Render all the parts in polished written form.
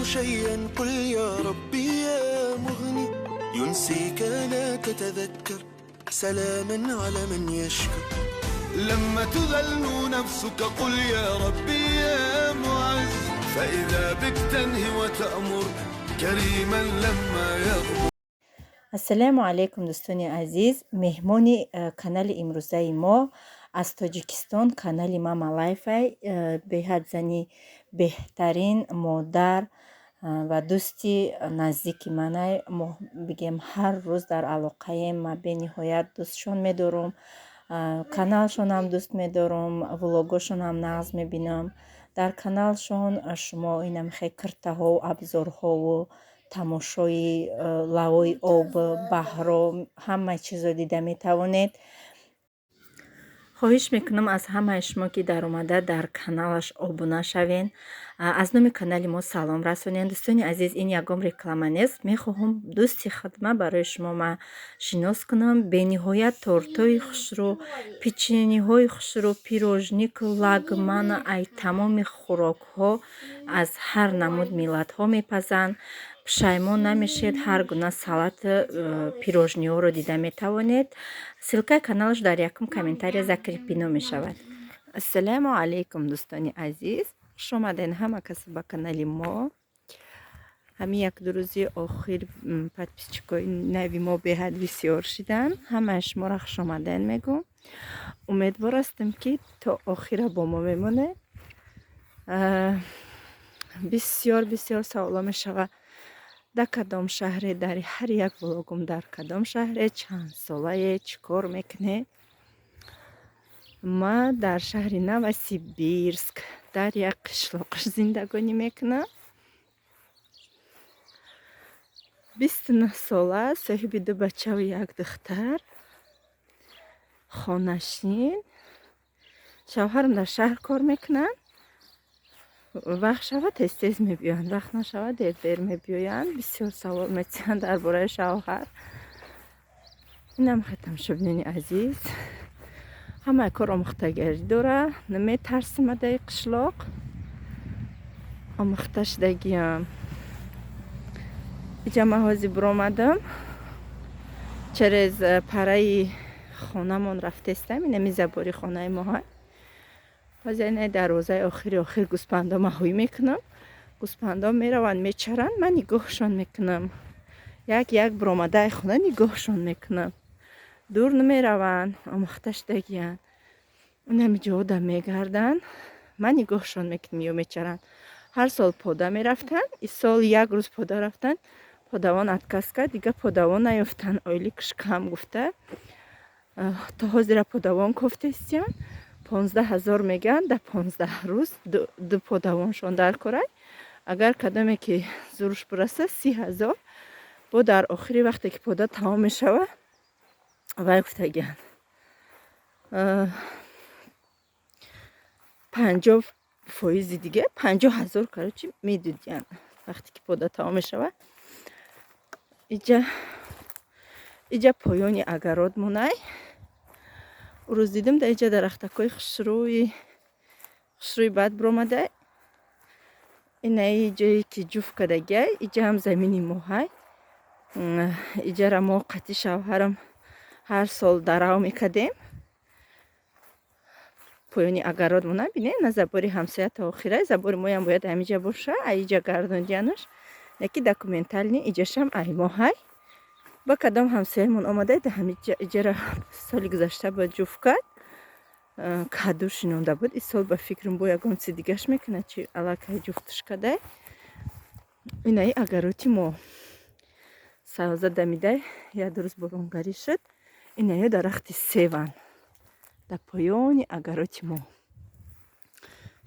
شيئا قل يا ربي يا مغني ينسيك لا تتذكر سلاما على من يشكر لما تذل نفسك قل يا ربي يا معز فإذا بك تنهي وتأمر كريما لما يغفر. ассалому алайкум дӯстони азиз, меҳмони канали имрӯзаи мо аз Тоҷикистон канали Мама Лайфай, беҳад зани беҳтарин модар ва дӯсти наздики манай. Мо бигем ҳар рӯз дар алоқаем. Ма бениҳоят дӯстшон медорам, каналшонам дӯст медорам, влогошонам нағз мебинам. Дар каналшон шумо ина мехе киртаҳо, абзорҳову тамошои лавои об, баҳро, ҳамаи чизро дида метавонед. хоҳиш мекунам аз ҳамаи шумо ки дар омада дар каналаш обуна шавен, аз номи канали мо салом расонед. дӯстони азиз, ин ягон реклама нест. мехоҳам дӯсти хидма барои шумо ма шинос кунам. бениҳоят тортои хушрӯ, печениҳои хушрӯ, пирожнику, лагман, ай тамоми хӯрокҳо аз ҳар намуд миллатҳо мепазанд. пушаймон намешед. ҳар гуна салати пирожниҳоро дида метавонед. силкаи каналаш дар якум комментария закрепино мешавад. ассалому алайкум дӯстони азиз, хуш омадед ҳама касе ба канали мо. ҳамин як-ду рӯзи охир подписчикои нави мо беҳад бисёр шидан. ҳамаи шуморо хуш омадед мегӯм. умедвор ҳастам ки то охира бо мо мемонед. бисёр саволо мешавад дар кадом шаҳре, дар ҳар як влогум дар кадом шаҳре, чанд солае, чӣ кор мекунед. ма дар шаҳри Новосибирск дар як қишлоқ зиндагонӣ мекунам. 29 сола, соҳиби 2 бачаву 1 духтар, хонашин. шавҳарам дар шаҳр кор мекунанд. вақт шавад тез мебиёянд, вақт нашавад дер мебиёянд. бисёр савол метиҳанд дар бораи шавҳар. инам хатамшобинони азиз, ҳамаи кор омӯхтагарӣ дора. наметарсим адаи қишлоқ омӯхта шудагиам. иҷа ма ҳозир биромадам, через параи хонамон рафтестам. инами забори хонаи моҳай. ҳозир ина дарвозаи охир гӯспандо маҳӯй мекунам. гӯспандо мераванд мечаранд, ман нигоҳшон мекунам. як биромадаи хона нигоҳшон мекунам. дур намераванд, омӯхта шудагиянд. инами ҷода мегарданд, ман нигоҳшон мекунам ё мечаранд. ҳар сол пода мерафтанд. ин сол як рӯз пода рафтанд, подавон отказ кард, дигар подавон наёфтанд. ойликаш кам гуфта, то ҳозира подавон кофтестиянд. 15 000 мегӯянд дар 15 рӯз ду подавоншон дар корай. агар кадоме ки зӯрш бираса 30 000. бо дар охири вақте ки пода тамом мешавад, вай гуфтагиянд 50% дига 50 000 короче медудиянд. вақте ки пода тамом мешавад, иҷа поёни агарод монай. рӯз дидам дар иҷа дарахтакои хушрӯи бад биромадай. инаи ҷое ки ҷуфт кардагиай, иҷа ҳам замини моҳай. иҷара мо қатъи шавҳарам ҳар сол дарав мекардем. поёни агарод монай. бинед на забори ҳамсоя та охирай. забори моям бояд ҳамиҷа боша. ай иҷа гардондиянаш яки документални иҷашам ай моҳай. ба кадом ҳамсоямон омадай да ҳамиҷа иҷара соли гузашта ба ҷуфт кард. каду шинонда буд. ин сол ба фикрам бо ягон чиз дигаш мекунад, чи аллакай ҷуфташ кардай. инаи агароти мо саёза дамидай. як рӯз боронгарӣ шуд. инаи дарахти севанд дар поёни агароти мо.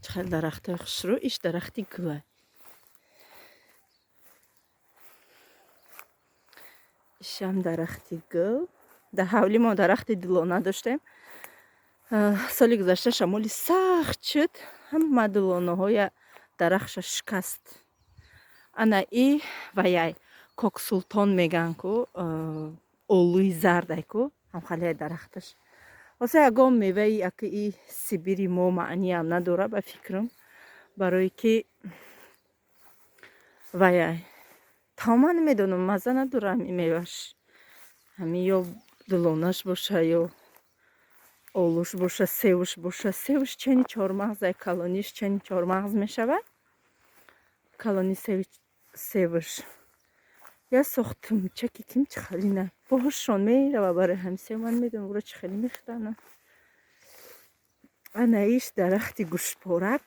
чӣ хел дарахтои хушрӯ. иш дарахти гулай. ишам дарахти гул. дар ҳавли мо дарахти дилона доштем. соли гузашта шамоли сахт шуд. ҳама дилонаҳоя дарахша шикаст. ана и ва яй коксултон меган ку, олӯи зардай ку, ҳамхалияи дарахташ. васа ягон меваи яки и сибири мо маъниам надора ба фикрам, барое ки ваяй тамома намедонам мазза надорам ин меваш ҳамин ё дулонаш боша ё олуш боша севуш боша севуш чани чормағзай калониш чани чормағз мешавад калони севуш я сохтум чаки ким чихалина бошон мерава барои ҳамисе ман медонам уро чихали мехӯрана ана иш дарахти гӯшпорак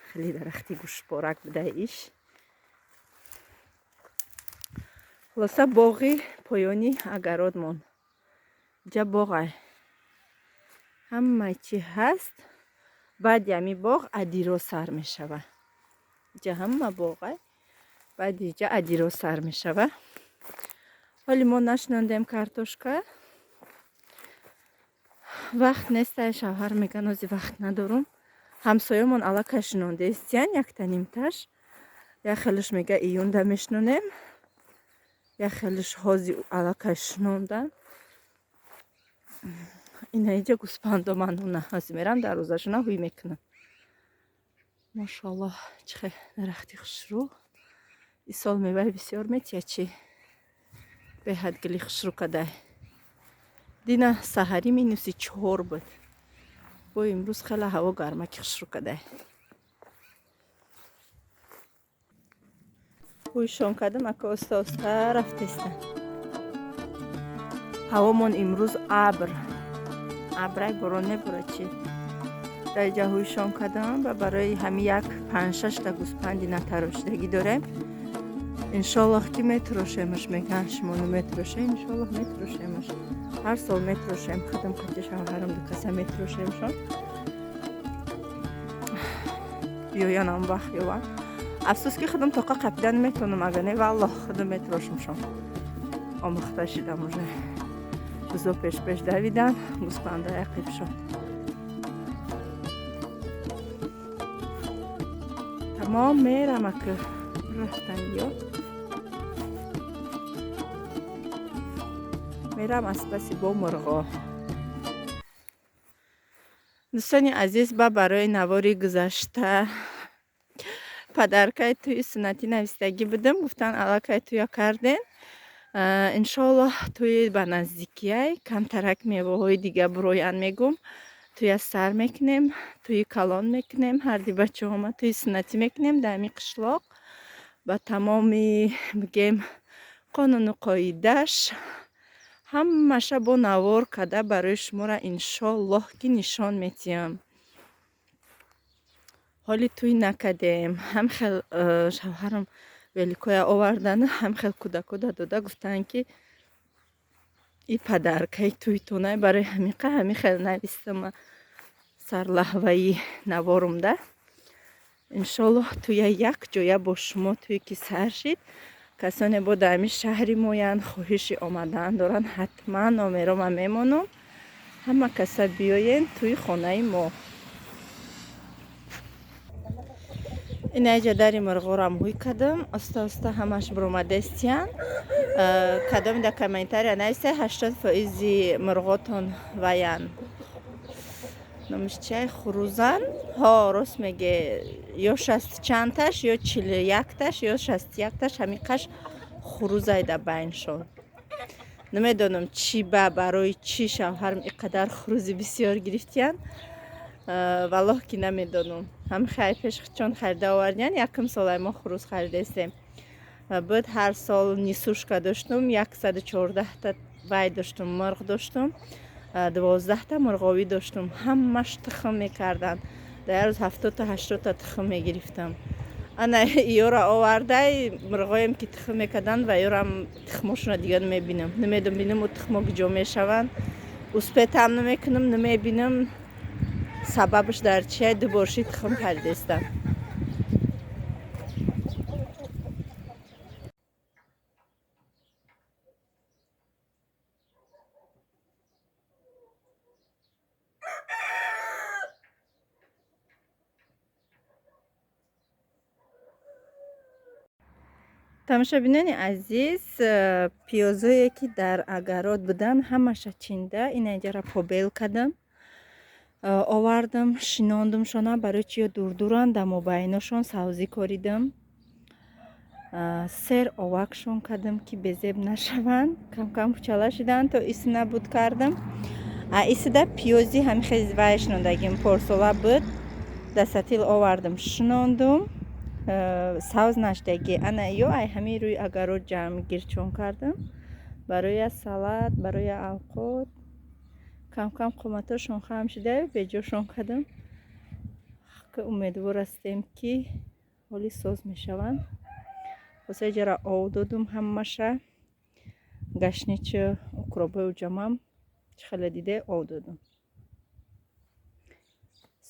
хеле дарахти гӯшпорак буда иш хулоса боғи поёни агародмон ҷа боғай ҳамаи чӣ ҳаст баъди ҳамин боғ адиро сар мешава ҷа ҳама боғай баъди ҷа адиро сар мешава ҳоли мо нашинондем картошка вақт нестае шавҳар меган ози вақт надорум ҳамсоямон аллакай шинондестиян яктанимташ яхелаш мега июнда мешинонем яхелаш ҳози аллакай шинондан инаиҷа гӯспандоманона ҳози мерам дарвозашона ҳуй мекунам машоаллоҳ чихе дарахти хушрӯ исол меваи бисёр метия чи беҳад гили хушрӯ кадай дина саҳарӣ минуси 4 буд бо имрӯз хела ҳаво гармаки хушрӯ кадай ҳуйшон кадам ака оста оста рафтеста ҳавомон имрӯз абрай борон мебора чи даиҷа ҳуйшон кадам ва барои ҳамин як 5-6 та гӯспанди натарошидагӣ дорем иншоллоҳ ки метирошемаш меган шумо наметирошем иншоллоҳ метирошемаш ҳар сол метирошем хадам кати шавҳарам дукаса метирошемшон биёянам вақт ёва афсӯс ки худам тоқа қапида наметавонам агар не валлоҳ худам метирошамшон омӯхта шидам уже бузо пеш давидан гӯспанда яқиб шуд тамом мерам ака рафтан ё мерам аз паси бо мурғо дӯстони азиз ба барои навори гузашта падаркай тӯи суннатӣ навистагӣ будам гуфтан аллакай тӯя кардем иншоллоҳ тӯи ба наздикияй камтарак мевоҳои дига буроянд мегум тӯя сар мекунем тӯи калон мекунем ҳарди бачаҳома тӯи суннатӣ мекунем дар ҳамин қишлоқ ба тамоми бигем қонуну қоидаш ҳамаша бо навор када барои шуморо иншоллоҳ ки нишон метиҳам ҳоли тӯй накадем ҳам хел шавҳарам великоя овардан ҳам хел кӯдакода дода гуфтанд ки и падаркаи тӯйтонай барои ҳамин хел навистама сарлаҳваи наворумда иншоллоҳ тӯя як ҷоя бо шумо тӯи ки сар шид касоне бо дар ҳамин шаҳри моянд хоҳиши омадан доранд ҳатман номерома мемонам ҳама каса биёен тӯи хонаи мо инаиҷа дари мурғорам ҳуй кадам оста оста ҳамаш буромадестиян кадоми да комментария нависте 80% мурғотон ваян номиш чиай хурӯзан ҳо рост меге ё 60 чандташ ё 41таш ё 61таш ҳамиқаш хурӯзай да байншон намедонам чӣ ба барои чӣ шавҳарам иқадар хурӯзи бисёр гирифтиян валлоҳ ки намедонам ҳам хай пеш чон харида овардиян якм солай мо хурӯз харидестем буд ҳар сол нисушка доштум 114та бай доштум мурғ доштум 12та мурғовӣ доштум ҳамаш тухм мекарданд дар як рӯз 70та 80та тухм мегирифтам ана ёра овардай мурғоем ки тухм мекарданд ва ёрам тухмошона дигар намебинам намедонам бинам у тухмо куҷо мешаванд успетам намекунам намебинам сабабаш дар чиай дуборши тухм харидестам тамошобинони азиз пиёзое ки дар агарод буданд ҳамаша чинда инаҷара побел кардам овардам шинондумшона барои чи ё дурдуранд дар мобайношон савзӣ коридам сер овакшон кардам ки безеб нашаванд. Кам кам кучала шиданд то ис набуд кардам. Исида пиёзи ҳамихез вай шинондагим порсола буд. Дасатил овардам шинондум. Савз нашдаги ана ё ай ҳами рӯи агаро ҷамъ гирчон кардам. Барои салат, барои авқот. Кам кам қоматошон хам шуда беҷошон кардам. Умедвор ҳастем ки ҳоли соз мешаванд. Хоса ҷара ов додум ҳамаша. Гашничи укробою ҷамам чихела диде ов додум.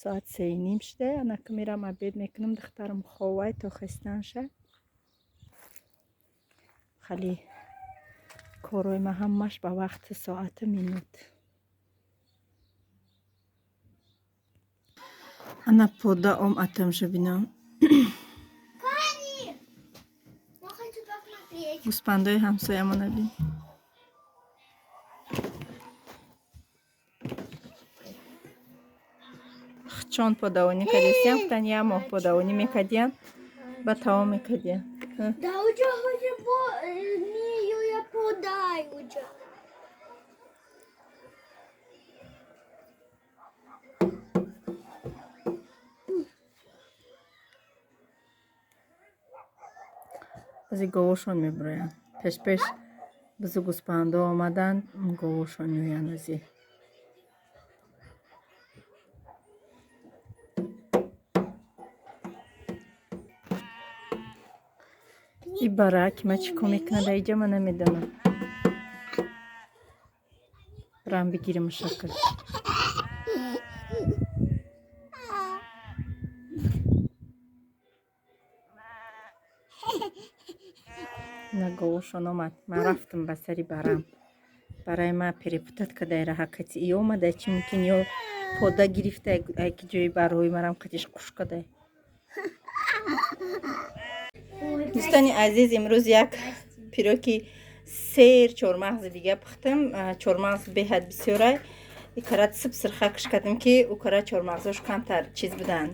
Соат 3:30 шуда. Анака мирам обед мекунам духтарам ховай то хистан шад. Хали корои ма ҳамаш ба вақти соати минут. Ана пода ом атамша бинам. Гуспандои ҳамсоямона бин. Хчон подавонӣ кардем, гуфтан як моҳ подавонӣ мекардем, ба тамом мекардем. Да уҷа ҳоҷа бо меёя подай уҷа. Ази говошон мебуроянд. Пеш бизу гуспандо омаданд, говошон меоянд ази. И барак ма чӣ кор мекунад дар иҷа ма намедонам. Рам бигирим шакл. На говошон омад. Ман рафтам ба сари барам. Бараи ма перепутатка дар ҳақиқати ё омада чӣ мумкин ё пода гирифта ки ҷои барҳои марам қатиш қуш кадай. Дӯстони азиз, имрӯз як пироки сер чормағзи дига пухтам. Чормағз беҳад бисёрай. Икара сиб сирха куш кардам ки укара чормағзош камтар чиз буданд.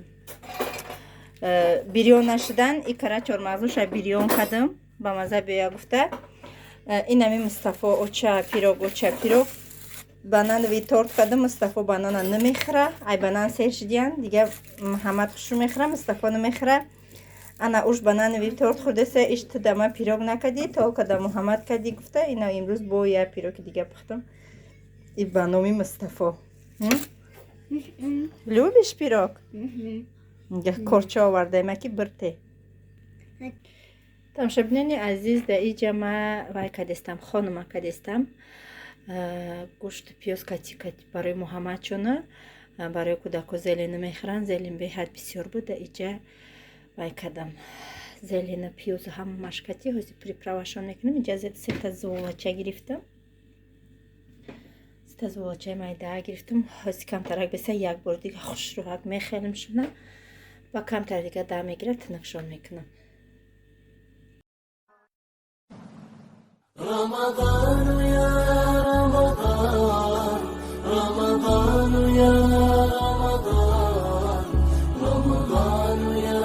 Бирён нашидан икара чормағзоша бирён кардам. Ба маза бея гуфта. Инами Мустафо оча пирог бананови торт кардам. Мустафо банана намехӯра. Ай банан сер шидиян. Дига Муҳаммад хушрӯ мехӯра, Мустафо намехӯра. Ана уж бананови торт хӯрдаса иш ту дама пирог накарди, то када Муҳаммад карди гуфта. Ина имрӯз бо я пироги дига пухтам. И ба номи Мустафо. Любиш пирог? Корча овардаем ки бирте. Тамошобинони азиз, дар иҷа ма вай кардестам, хонума кардестам. Гӯшту пиёз кати барои Муҳаммадчона, барои кӯдако зелена мехӯранд. Зелен беҳад бисёр буд. Дар иҷа вай кардам. Зелена пиёзу ҳамаш кати. ҳозир приправашон мекунам. Иҷа сета зуволача гирифтам. Сета зуволачаи майда гирифтам. ҳозир камтарак беса як бор дига хушрӯҳак мехелим шуна. Ва камтар дига дам мегирад, тинакшон мекунам. رمضان يا رمضان رمضان يا رمضان رمضان يا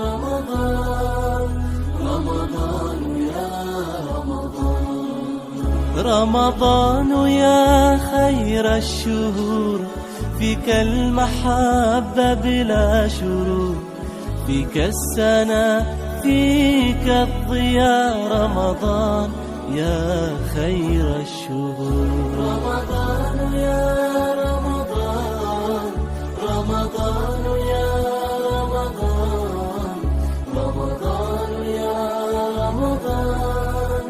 رمضان رمضان يا رمضان رمضان يا خير الشهور فيك المحبة بلا شرور فيك السنة فيك الضياء رمضان يا خير الشهور رمضان يا رمضان رمضان يا رمضان رمضان يا رمضان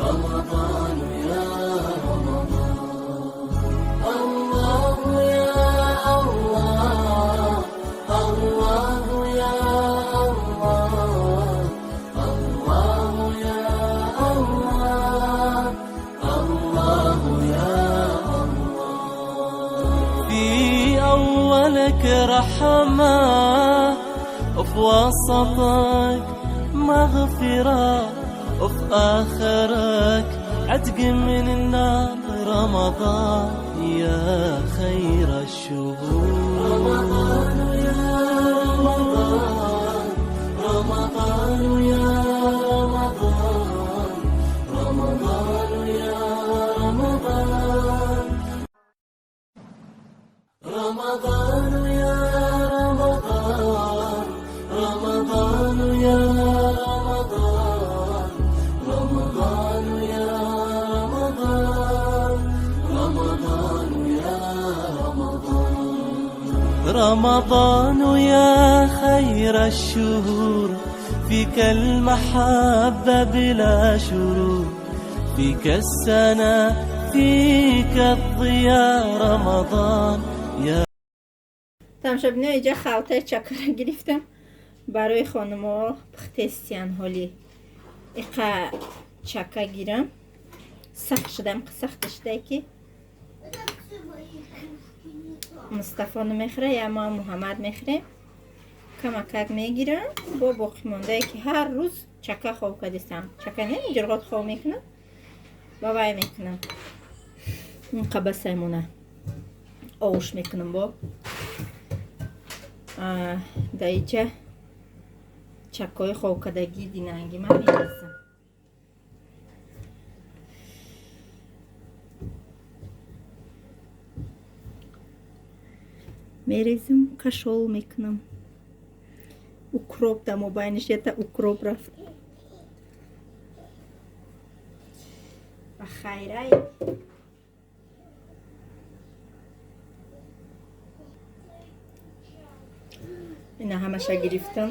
رمضان يا رمضان الله يا الله الله يا الله الله يا الله الله يا الله في أولك رحمة وفي وسطك مغفرة وفي آخرك عتق من النار رمضان يا خير الشهور رمضان يا رمضان رمضان يا رمضان يا خير الشهور فيك المحبة بلا شرور فيك السنة فيك الضياء رمضان يا тамошобино иҷа халтаи чакара гирифтам барои хонумо пухтестиян ҳоли иқа чака гирам сахт шудам сахта шудай ки мустафо намехӯра я ма муҳаммад мехӯрем камакак мегирам бо боқимондае ки ҳар рӯз чака хов кардистам чака не ҷурғот хов мекунам ба вай мекунам инқа саймона овуш мекунам бо даича чакои ховкадаги динанги ман мерезам мерезам кашол мекунам укроп дар мобайниш ята укроп рафт ба хайрай ина ҳамаша гирифтам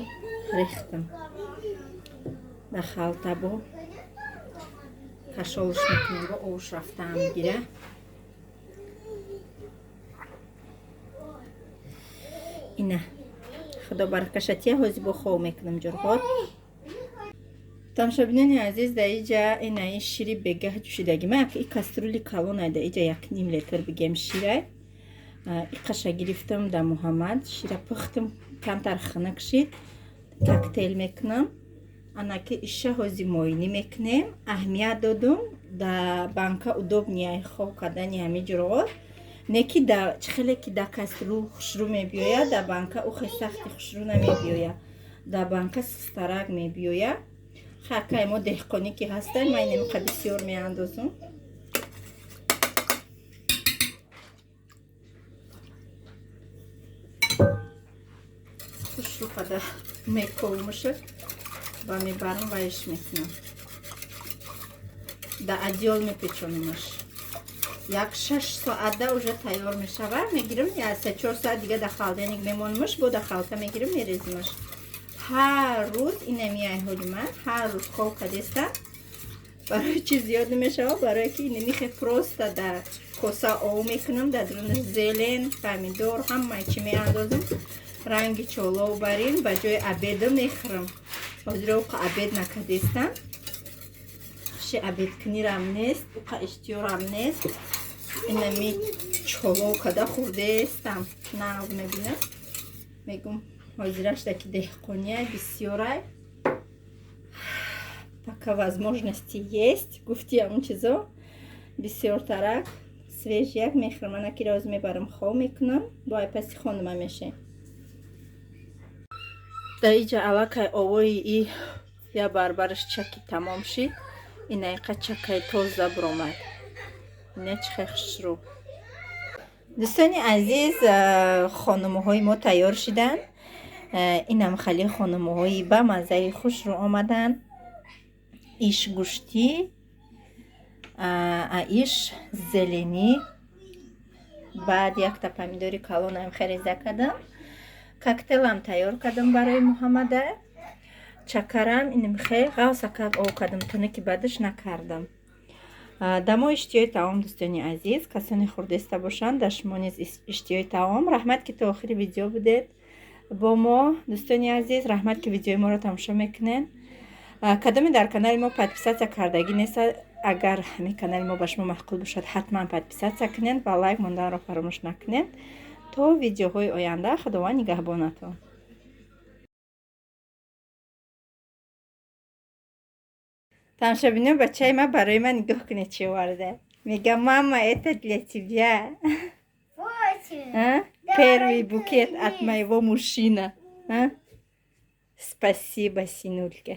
рехтам ба халта бо кашолш мекунам бо овуш рафтаам гира ина худо баракашатия ҳози бо хов мекунам ҷурғот тамошобинони азиз дар иҷа инаи шири бегаҳ ҷӯшидаги ман и каструли калонай дар иҷа 1 литр бигем ширай иқаша гирифтам дар муҳаммад шира пухтам камтар ханак шид коктейл мекунам анаки иша ҳози моинӣ мекунем аҳамият додум дар банка удобнияи хов кардани ҳами ҷурғот не ки чихеле ки дар каструл хушрӯ мебиёяд дар банка ухе сахти хушрӯ намебиёяд дар банка сустарак мебиёяд хакай мо деҳқонӣ ки ҳастем ман инамиқа бисёр меандозам хушрӯ қадар мековмуша ба мебарам вайш мекунам дар адёл мепечонамаш 6 соата уже тайёр мешавад мегирам 3-4 соат дига дар халденик мемонамаш бо дар халта мегирам мерезимаш ҳар рӯз инамияи ҳоли ман ҳар рӯз хов кардестам барои чи зиёд намешавад барое ки инамихе просто дар коса ов мекунам дар дурунаш зелен помидор ҳамаи чи меандозам ранги чолов барин ба ҷои обеда мехӯрам ҳозир уқа обед накардестам ши обедкунирам нест уқа иштиёрам нест инами чолов када хӯрдестам нағз мебинам мегум ҳозираш даки деҳқония бисёрай пока возможности есть гуфти ҳамун чизо бисёртарак свежияк мехӯрам анаки роз мебарам хов мекунам бо айпаси хонума мешем дар иҷа аллакай овои и я барбараш чаки тамом шид инаиқа чакаи тоза буромад ина чихе хушрӯ дӯстони азиз хонумҳои мо тайёр шиданд инам хали хонумҳои ба маззаи хушрӯ омаданд иш гӯшти иш зеленӣ баъд якта помидори калонаам хариза кардам коктейлам тайёр кардам барои муҳаммада чакарам инамхе ғавсакак ов кардам тоне ки бадаш накардам дамо иштиёи таом дӯстони азиз касоне хӯрдеста бошанд дар шумо низ иштиёи таом раҳмат ки то охири видео будед бо мо дӯстони азиз раҳмат ки видеои моро тамошо мекунед кадоме дар канали мо подписатсия кардагӣ нест агар ҳамин канали мо ба шумо маъқул бошад ҳатман подписатсия кунед ва лайк монданро фаромӯш накунед то видеоҳои оянда худованд нигаҳбонатон тамошобино бачаи ман барои ман нигоҳ кунед чӣ оварда мегам мама это для тебя первый букет от моего мужчина спасибо синулька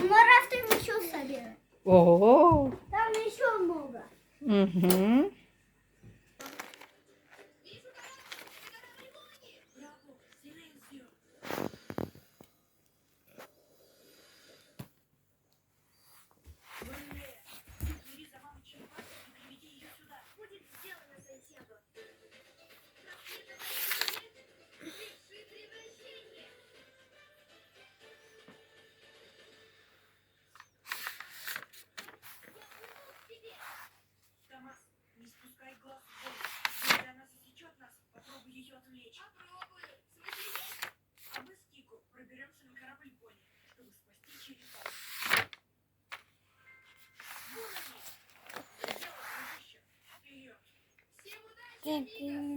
Мы рафтим еще собираем. Ого. Там еще много. Угу. такие.